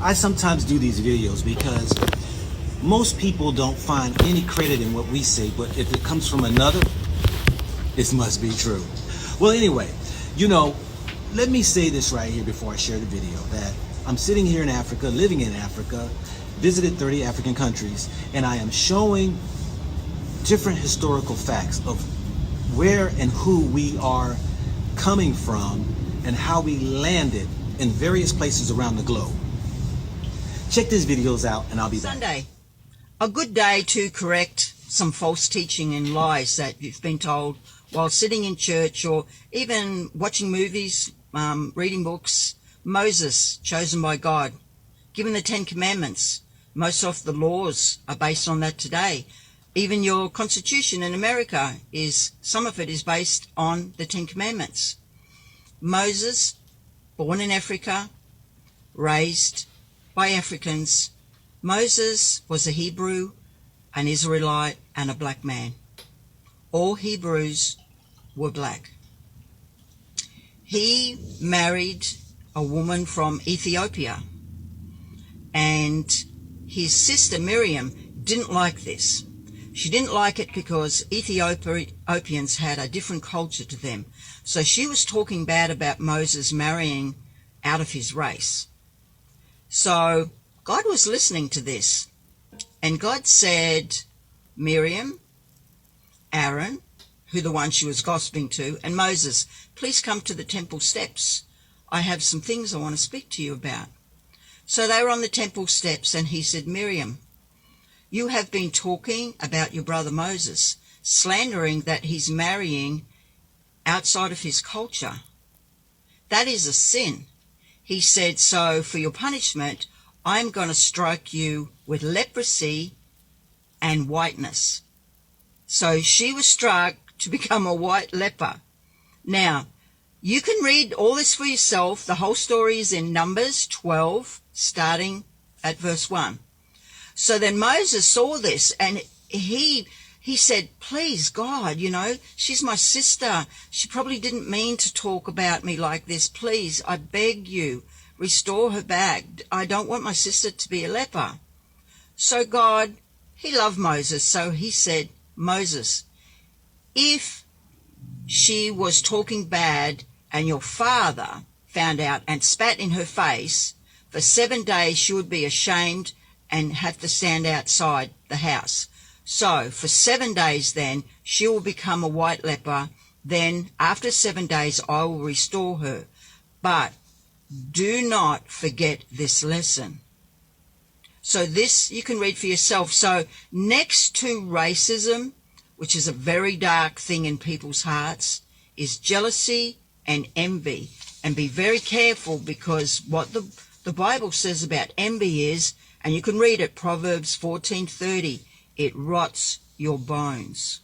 I sometimes do these videos because most people don't find any credit in what we say, but if it comes from another, it must be true. Well, anyway, let me say this right here before I share the video, that I'm sitting here in Africa, living in Africa, visited 30 African countries, and I am showing different historical facts of where and who we are coming from and how we landed in various places around the globe. Check these videos out and I'll be back. Sunday, a good day to correct some false teaching and lies that you've been told while sitting in church or even watching movies, reading books. Moses, chosen by God, given the 10 Commandments. Most of the laws are based on that today. Even your Constitution in America some of it is based on the 10 Commandments. Moses, born in Africa, raised by Africans. Moses was a Hebrew, an Israelite, and a black man. All Hebrews were black. He married a woman from Ethiopia, and his sister Miriam didn't like this. She didn't like it because Ethiopians had a different culture to them. So she was talking bad about Moses marrying out of his race. So God was listening to this, and God said, Miriam, Aaron, who the one she was gossiping to, and Moses, please come to the temple steps. I have some things I want to speak to you about. So they were on the temple steps, and he said, Miriam, you have been talking about your brother Moses, slandering that he's marrying outside of his culture. That is a sin. He said, so for your punishment, I'm going to strike you with leprosy and whiteness. So she was struck to become a white leper. Now, you can read all this for yourself. The whole story is in Numbers 12, starting at verse 1. So then Moses saw this, and he said, please, God, she's my sister. She probably didn't mean to talk about me like this. Please, I beg you, restore her back. I don't want my sister to be a leper. So God, he loved Moses, so he said, Moses, if she was talking bad and your father found out and spat in her face, for 7 days she would be ashamed and have to stand outside the house. So for 7 days then she will become a white leper. Then after 7 days I will restore her. But do not forget this lesson. So this you can read for yourself. So next to racism, which is a very dark thing in people's hearts, is jealousy and envy. And be very careful, because what the Bible says about envy is, and you can read it, Proverbs 14:30, it rots your bones.